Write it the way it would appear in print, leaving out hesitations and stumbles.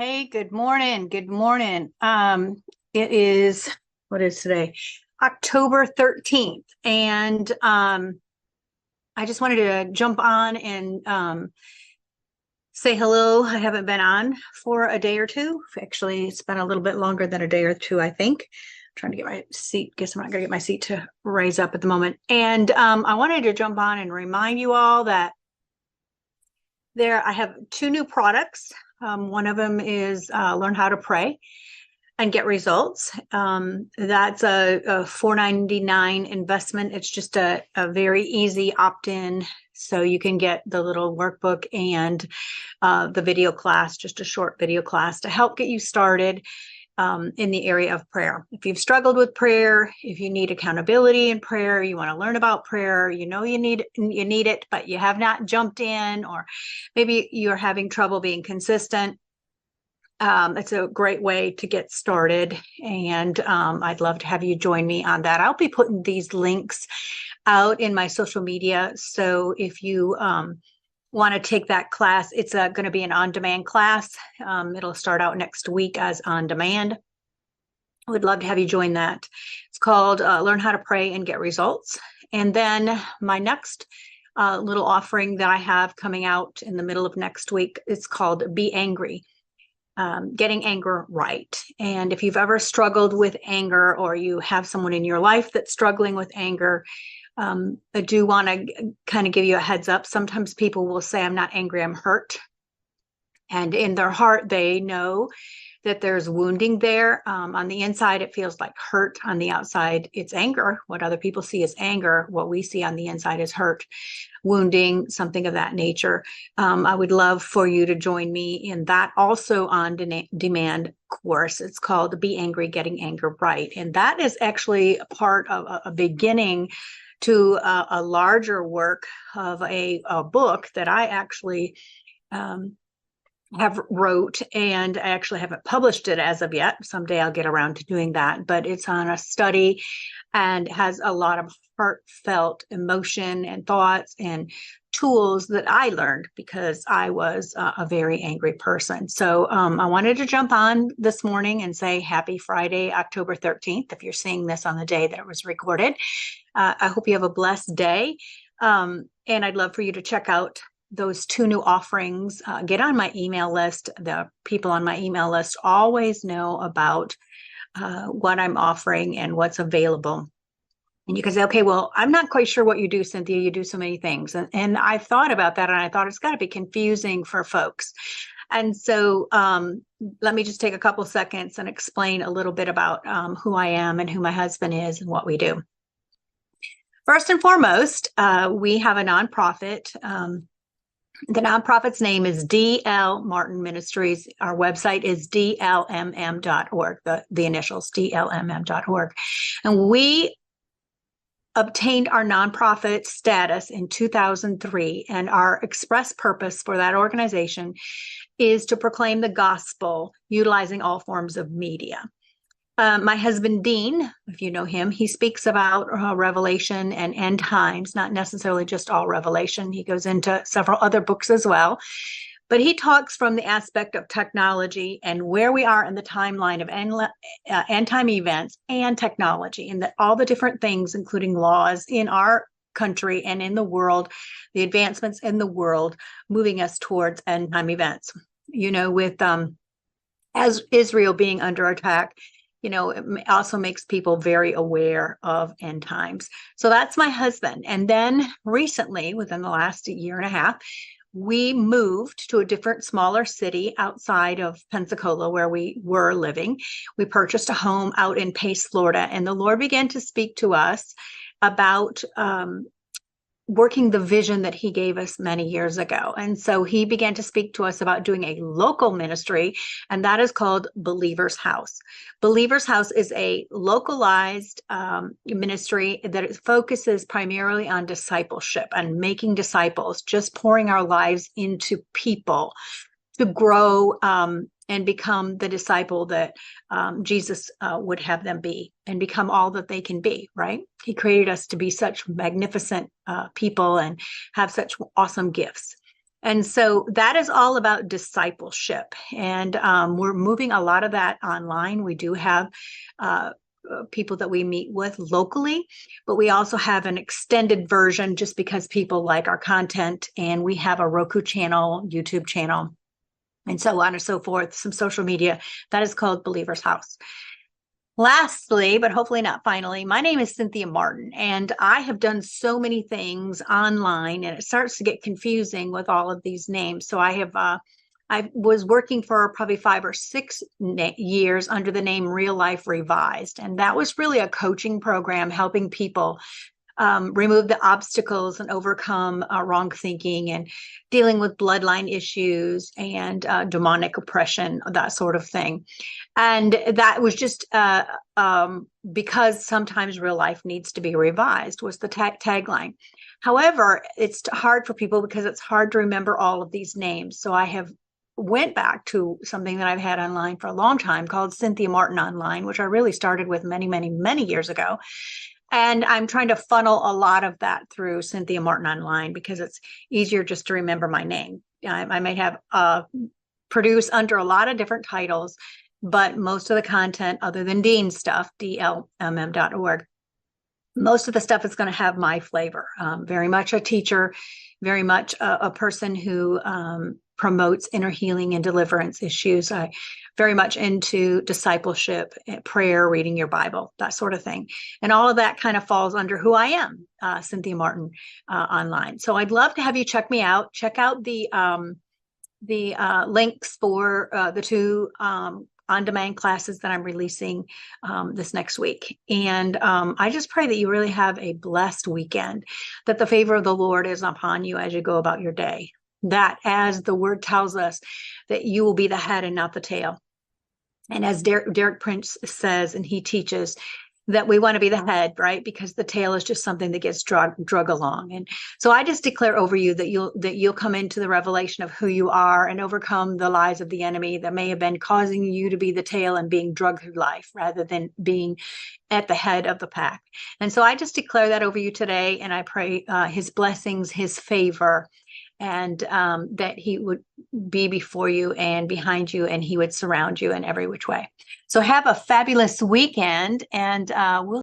Hey, good morning. Good morning. It is, what is today? October 13th. And I just wanted to jump on and say hello. I haven't been on for a day or two. Actually, it's been a little bit longer than a day or two, I think. I'm trying to get my seat. Guess I'm not going to get my seat to raise up at the moment. And I wanted to jump on and remind you all that I have two new products. One of them is Learn How to Pray and Get Results. That's a $4.99 investment. It's just a very easy opt-in. So you can get the little workbook and the video class, just a short video class to help get you started in the area of prayer. If you've struggled with prayer, if you need accountability in prayer, you want to learn about prayer, you know you need it, but you have not jumped in, or maybe you're having trouble being consistent. It's a great way to get started, and I'd love to have you join me on that. I'll be putting these links out in my social media. So if you want to take that class, it's going to be an on-demand class. It'll start out next week as on-demand. I would love to have you join that. It's called Learn How to Pray and Get Results. And then my next little offering that I have coming out in the middle of next week, it's called Be Angry. Getting anger right. And if you've ever struggled with anger, or you have someone in your life that's struggling with anger, I do want to kind of give you a heads up. Sometimes people will say, I'm not angry, I'm hurt. And in their heart, they know that there's wounding there. On the inside, it feels like hurt. On the outside, it's anger. What other people see is anger. What we see on the inside is hurt, wounding, something of that nature. I would love for you to join me in that also on demand course. It's called Be Angry, Getting Anger Right. And that is actually a part of a beginning to a larger work of a book that I actually have wrote, and I actually haven't published it as of yet. Someday I'll get around to doing that, but it's on a study and has a lot of heartfelt emotion and thoughts and tools that I learned because I was a very angry person. So I wanted to jump on this morning and say happy Friday, October 13th, if you're seeing this on the day that it was recorded. I hope you have a blessed day. And I'd love for you to check out those two new offerings. Get on my email list. The people on my email list always know about what I'm offering and what's available. And you can say, okay, well, I'm not quite sure what you do, Cynthia. You do so many things. And I thought about that, and I thought it's got to be confusing for folks. And so let me just take a couple seconds and explain a little bit about who I am and who my husband is and what we do. First and foremost, we have a nonprofit. The nonprofit's name is D.L. Martin Ministries. Our website is dlmm.org, the initials, dlmm.org. And we obtained our nonprofit status in 2003, and our express purpose for that organization is to proclaim the gospel utilizing all forms of media. My husband, Dean, if you know him, he speaks about Revelation and end times, not necessarily just all Revelation. He goes into several other books as well. But he talks from the aspect of technology and where we are in the timeline of end time events and technology, and that all the different things, including laws in our country and in the world, the advancements in the world, moving us towards end time events. You know, with as Israel being under attack, you know, it also makes people very aware of end times. So that's my husband. And then recently, within the last year and a half, we moved to a different, smaller city outside of Pensacola, where we were living. We purchased a home out in Pace, Florida, and the Lord began to speak to us about working the vision that he gave us many years ago. And so he began to speak to us about doing a local ministry, and that is called Believer's House. Believer's House is a localized ministry that focuses primarily on discipleship and making disciples, just pouring our lives into people to grow and become the disciple that Jesus would have them be, and become all that they can be, right? He created us to be such magnificent people and have such awesome gifts. And so that is all about discipleship. And we're moving a lot of that online. We do have people that we meet with locally, but we also have an extended version just because people like our content. And we have a Roku channel, YouTube channel, and so on and so forth, some social media that is called Believer's House. Lastly, but hopefully not finally, my name is Cynthia Martin, and I have done so many things online, and it starts to get confusing with all of these names. So I was working for probably 5 or 6 years under the name Real Life Revised, and that was really a coaching program helping people remove the obstacles and overcome wrong thinking and dealing with bloodline issues and demonic oppression, that sort of thing. And that was just because sometimes real life needs to be revised was the tagline. However, it's hard for people because it's hard to remember all of these names. So I have went back to something that I've had online for a long time called Cynthia Martin Online, which I really started with many, many, many years ago. And I'm trying to funnel a lot of that through Cynthia Martin Online because it's easier just to remember my name. I may have produced under a lot of different titles, but most of the content, other than Dean stuff, DLMM.org, most of the stuff is going to have my flavor. Very much a teacher, very much a person who promotes inner healing and deliverance issues. I very much into discipleship, prayer, reading your Bible, that sort of thing. And all of that kind of falls under who I am, Cynthia Martin Online. So I'd love to have you check me out. Check out the links for the 2 on-demand classes that I'm releasing this next week. And I just pray that you really have a blessed weekend, that the favor of the Lord is upon you as you go about your day. That, as the word tells us, that you will be the head and not the tail. And as Derek Prince says, and he teaches, that we want to be the head, right? Because the tail is just something that gets drug along. And so I just declare over you that you'll come into the revelation of who you are and overcome the lies of the enemy that may have been causing you to be the tail and being drugged through life rather than being at the head of the pack. And so I just declare that over you today, and I pray his blessings, his favor, and that he would be before you and behind you, and he would surround you in every which way. So have a fabulous weekend, and we'll